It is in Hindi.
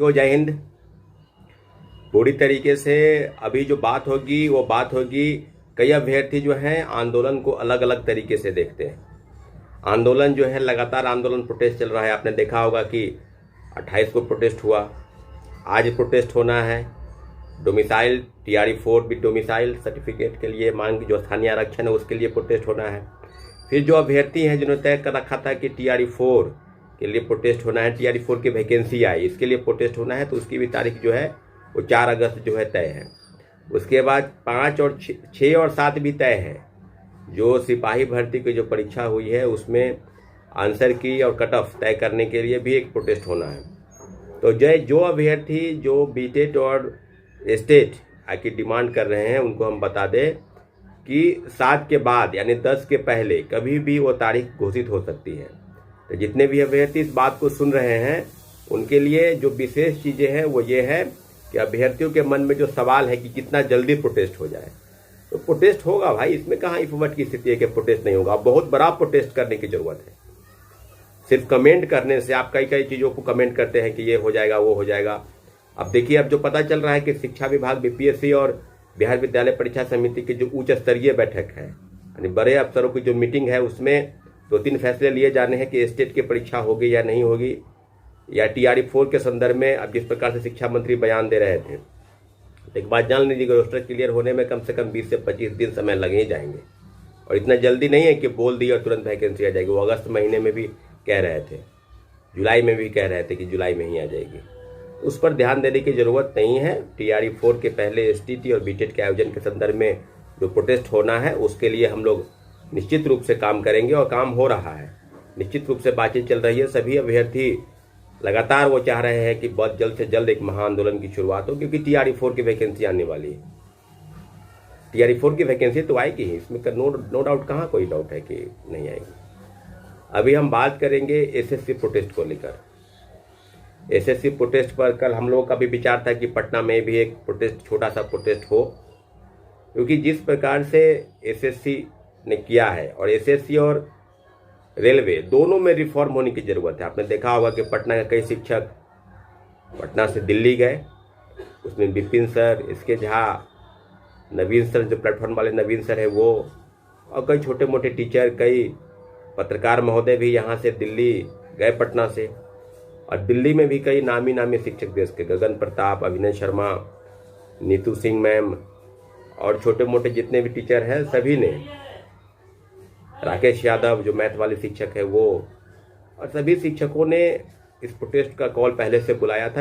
तो जय हिंद। पूरी तरीके से अभी जो बात होगी वो बात होगी, कई अभ्यर्थी जो हैं आंदोलन को अलग अलग तरीके से देखते हैं। आंदोलन जो है लगातार आंदोलन प्रोटेस्ट चल रहा है। आपने देखा होगा कि 28 को प्रोटेस्ट हुआ, आज प्रोटेस्ट होना है। डोमिसाइल TRE4 भी डोमिसाइल सर्टिफिकेट के लिए मांग, जो स्थानीय आरक्षण है उसके लिए प्रोटेस्ट होना है। फिर जो अभ्यर्थी हैं जिन्होंने तय कर रखा था कि TRE4 के लिए प्रोटेस्ट होना है, TRE4 की वैकेंसी आई इसके लिए प्रोटेस्ट होना है, तो उसकी भी तारीख जो है वो 4 अगस्त जो है तय है। उसके बाद 5 और 6 और 7 भी तय है। जो सिपाही भर्ती की जो परीक्षा हुई है उसमें आंसर की और कट ऑफ तय करने के लिए भी एक प्रोटेस्ट होना है। तो जो अभ्यर्थी जो बीटेट और स्टेट की डिमांड कर रहे हैं उनको हम बता दें कि 7 के बाद यानी 10 के पहले कभी भी वो तारीख घोषित हो सकती है। तो जितने भी अभ्यर्थी इस बात को सुन रहे हैं उनके लिए जो विशेष चीज़ें हैं वो ये है कि अभ्यर्थियों के मन में जो सवाल है कि कितना जल्दी प्रोटेस्ट हो जाए, तो प्रोटेस्ट होगा भाई। इसमें कहाँ इफ बट की स्थिति है कि प्रोटेस्ट नहीं होगा। बहुत बड़ा प्रोटेस्ट करने की जरूरत है। सिर्फ कमेंट करने से, आप कई कई चीज़ों को कमेंट करते हैं कि ये हो जाएगा वो हो जाएगा। अब देखिए, अब जो पता चल रहा है कि शिक्षा विभाग BPSC और बिहार विद्यालय परीक्षा समिति की जो उच्च स्तरीय बैठक है, यानी बड़े अफसरों की जो मीटिंग है, उसमें 2-3 फैसले लिए जाने हैं कि स्टेट की परीक्षा होगी या नहीं होगी, या TRE4 के संदर्भ में अब जिस प्रकार से शिक्षा मंत्री बयान दे रहे थे। तो एक बात जान लीजिए, रोस्टर क्लियर होने में कम से कम 20 से 25 दिन समय लगे ही जाएंगे। और इतना जल्दी नहीं है कि बोल दी और तुरंत वैकेंसी आ जाएगी। वो अगस्त महीने में भी कह रहे थे, जुलाई में भी कह रहे थे कि जुलाई में ही आ जाएगी। उस पर ध्यान देने की जरूरत नहीं है। TRE4 के पहले STT और BTET के आयोजन के संदर्भ में जो प्रोटेस्ट होना है उसके लिए हम लोग निश्चित रूप से काम करेंगे और काम हो रहा है। निश्चित रूप से बातचीत चल रही है। सभी अभ्यर्थी लगातार वो चाह रहे हैं कि बहुत जल्द से जल्द एक महाआंदोलन की शुरुआत हो, क्योंकि TRE4 की वैकेंसी आने वाली है। TRE4 की वैकेंसी तो आएगी ही, इसमें नो डाउट, कहाँ कोई डाउट है कि नहीं आएगी। अभी हम बात करेंगे SSC प्रोटेस्ट को लेकर। SSC प्रोटेस्ट पर कल हम लोगों का भी विचार था कि पटना में भी एक प्रोटेस्ट, छोटा सा प्रोटेस्ट हो, क्योंकि जिस प्रकार से SSC ने किया है, और SSC और रेलवे दोनों में रिफॉर्म होने की ज़रूरत है। आपने देखा होगा कि पटना के कई शिक्षक पटना से दिल्ली गए, उसमें विपिन सर, इसके झा, नवीन सर, जो प्लेटफॉर्म वाले नवीन सर है वो, और कई छोटे मोटे टीचर, कई पत्रकार महोदय भी यहाँ से दिल्ली गए पटना से। और दिल्ली में भी कई नामी शिक्षक देश के, गगन प्रताप, अभिनय शर्मा, नीतू सिंह मैम, और छोटे मोटे जितने भी टीचर हैं सभी ने, राकेश यादव जो मैथ वाले शिक्षक है वो, और सभी शिक्षकों ने इस प्रोटेस्ट का कॉल पहले से बुलाया था।